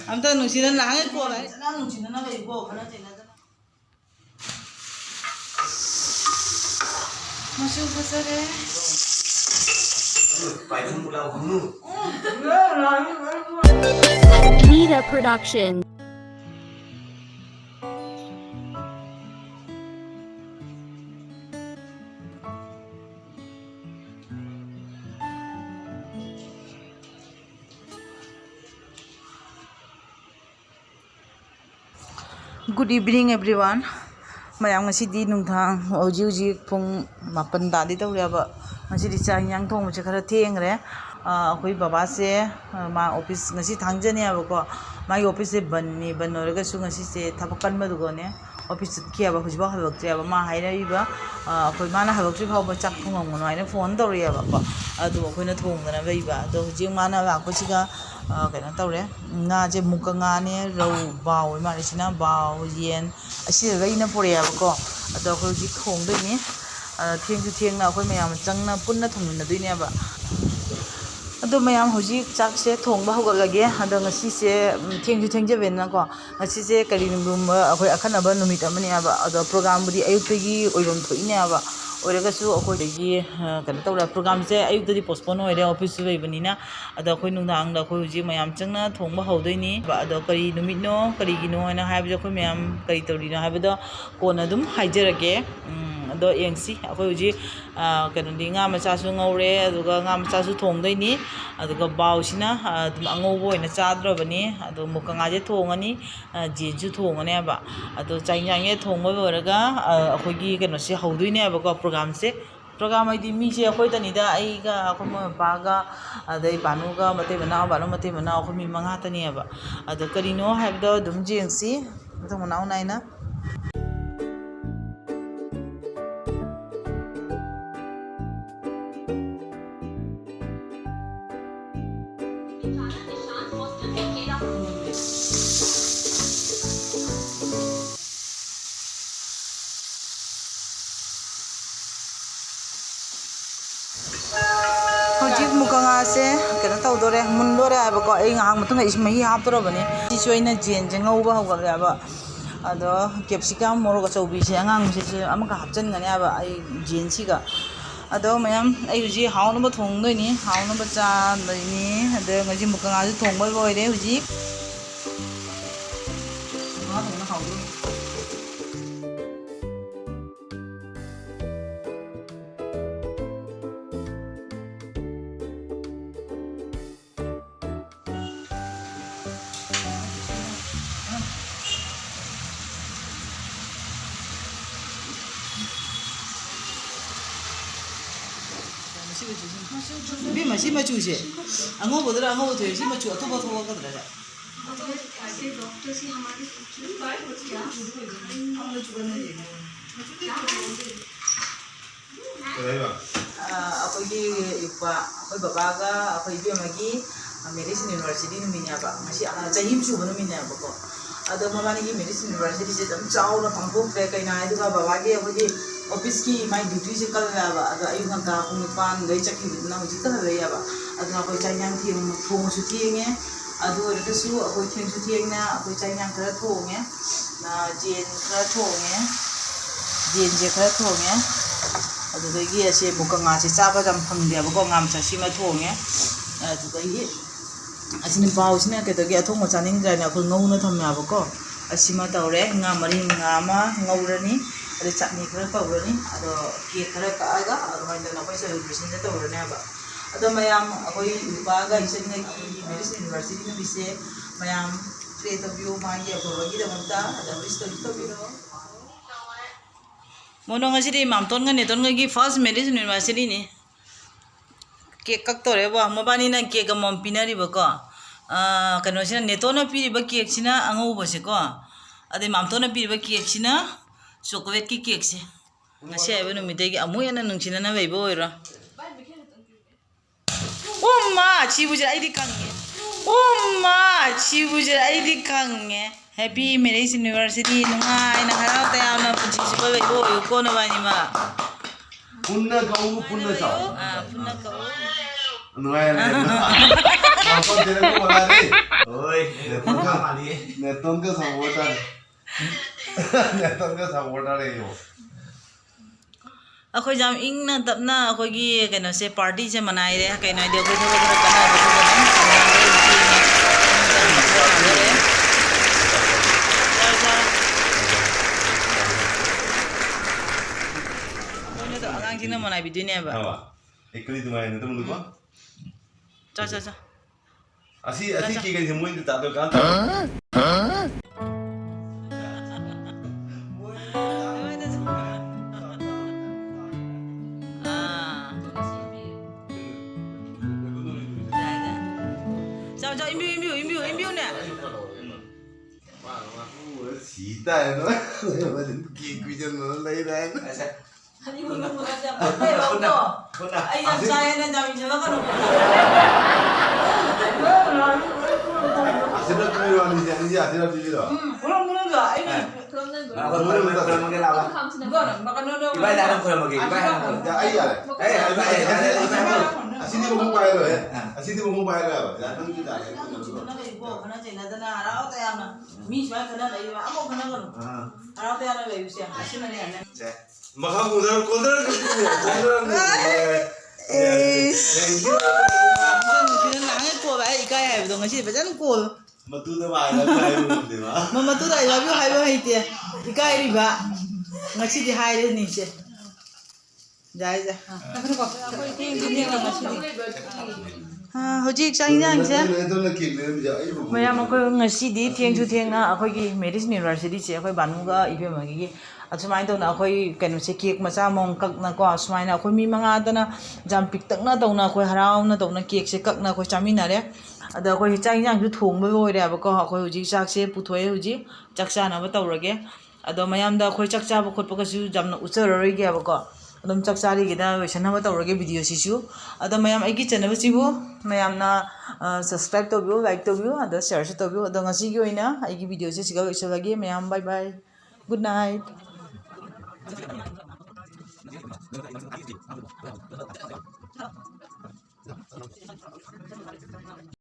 아무튼 농시는 나가고 나 농시는 나가 있고 하나 되나잖아. 마시고 가서래. Nita Production. Good evening everyone. Mayam ngasidi nungthang hoji phung mapan dadi tawreba ngasidi cha yang thong che khara thengre akhoi baba se ma office ngasi thangjani abako mai office se banni bannoraga su ngasi se thabakan madugone office kiaba hujba habaktre aba ma hairaiba akhoi mana habaktre phawba chak thongongno aina phone tawriaba ko adu akhoina thongdana baiba do hujing mana lakosiga kaina tawre nga je muka nga ne rau baw ma risina baw yen asi reina poreaba ko ado akhoi ji thongdoi ni thengna akhoi mayam changna punna thongna doine aba ado mayam hoji chak se thongba hogalage ado ngasi se thengjaben ko ngasi se kari nungum akhoi akhanaba numit amani aba ado program budi ayuktagi oirom thoine aba oiragasu akhoi degi kana tawra program se ayuktadi postpone oire office weibanina ado akhoi nungdang da akhoi hoji mayam changna thongba haudoini ado kari numit no kari gino na haibja akhoi mayam kari tawrina haibada kona dum haijarage ado yengsi akhoi hoji kana dinga macha su ngaure aduga nga macha su thongdoini aduga bawsina dum angobo ina chadrabani ado mukanga je thongani jinju thongane aba ado chainjang ye thongba boraga akhoi gi kana se haudoine aba ko program se program ai di mi se akhoi tani da ai ga akhoi ma pa ga adai banu ga mate bana banu mate bana akhoi mi manga tani aba ado karino haibdo dum jengsi thong naw naina Hojik mukanga se kana tawdore mundore abako ai ngahang mutunga ismahi haptorobane sisoina jen jengauba hawgal aba ado capsicum moroga chaubi se angang se amaka hapchan ngane aba ai jen siga ado mayam ai huji hawnaba thongdoini hawnaba cha doini ado ngaji mukanga se thongbai boire huji ma thongna hawdo Bi ma si ma chu se ango bodra ango bodre si ma chu atoba thoba ka dra akhoi gi ipa akhoi baba ga akhoi bi magi medicine university nu minya ba masi chahim chu banu minya ba ko ado mabani gi medicine university se tam chauna phangpok tre kaina idu ga baba gi akhoi office ki mai duty se kal ya ba ado ayu ngam ta pung pan dai chakki na uji ka le ya ba ado akhoi chainang thiam thong su thienge ado re su akhoi thiam su thieng na akhoi chainang khara thonge na jen khara thonge jen je khara thonge ado gi ase mukanga se chaba jam phangde ba ko ngam cha sima thonge ado gi asini bawo sina ke to gi athong mo chaning dra na akhoi ngau na tham ya ba ko asima tawre nga mari nga ma ngaurani ada chutney khara tawrani ado cake khara ka aga ado mai na koi celebration de tawrani aba ado mayam akoi upa ga isen ga ki medicine university na bise mayam create a view ma ye ko gi da manta ada risto biro mono ngasidi mamton nga neton nga gi first medicine university ni cake kak tore ba mabani na cake ga mom pinari ba ko kano sina netona piri ba cake sina ango ba se ko ade mamtona piri ba cake sina chocolate ki cake se ngasi ai banu midai gi amu yana nungsina na bai boira umma chibuje ai di kange umma chibuje ai di kange happy medicine university nungai na harau ta yana punchi se bai boyo ko na bani ma punna kau punna cha punna kau 누가야 마폰 되는 거 말하니 어이 내가 많이 내 돈도 사고다 내 돈도 사고다래요 ꯑꯩꯈꯣꯏ ꯌꯥꯝ ꯏꯪꯅ ꯇꯞꯅ ꯑꯩꯈꯣꯏꯒꯤ ꯀꯩꯅꯣꯁꯦ ꯄꯥꯔꯇꯤꯁꯦ ꯃꯅꯥꯏꯔꯦ ꯀꯩꯅꯣ ꯍꯥꯏꯗꯤ ꯑꯩꯈꯣꯏ ꯊꯕꯛ ꯈꯔ ꯀꯟꯅꯕꯗꯨꯒ ꯑꯗꯨꯝ ꯑꯉꯥꯡꯁꯤꯡꯅ ꯃꯅꯥꯏꯕꯤꯗꯣꯏꯅꯦꯕ 이끌이 두마이는 또 누구? 자. 아시 기가 뭐인데 다들 간다. 자, 임비오네. 시다 너. 완전 기구전 lấy đấy. 아니 이거 너무 하자. 맞다. 아이 남자애는 남이잖아. 아시라 그래요 아니지 아니지 아시라 비비다. 그럼 그런 거 아니. 그러면 cái nào đó 그거는 막아놓는 거. 이바이 나는 그런 거기 이바이 하는 거 야 아이야. 아시디 보고 봐야 돼. 아시디 보고 봐야 돼. 야 당기다. 하나가 있고 하나 지나잖아. 알아도 야나. 미시만 하나 내가 아무 하나가. 알아도 야나 왜 유시야. 아시는 애 아니야. 막하 고들 지는 랑에 꼬 봐. 이까야 해도 ngasi bejan 꼬. matuda mai la kai mu de ma. Mama tu dai labi hai ba hai te. Ikai ri ba. Ngasi di hai re ni che. Jai ja. Hojik sang jang che. Mayam akhoi ngasi di thieng chu thieng na akhoi gi Medicine University che akhoi Banuga IPM gi asumai to na akhoi kaino se cake macha mong kak na ko asumai na akhoi mi manga ta na jam pik tak na to na akhoi harau na to na cake se kak na akhoi chamina re ada akhoi chang jang ju thong ba oi re ba ko akhoi hojik chak se puthoi hojik chak cha na ba tawrage ado mayam da akhoi chak cha ba khot pa ka su jam na ucharoi ge ba ko adum chak cha ri ge da loisan ba tawrage video si su ado mayam ai gi channel si bu mayam na subscribe to view like to view ado share to view ado ngasi gi oina ai gi video se siga loisalage mayam bye bye good night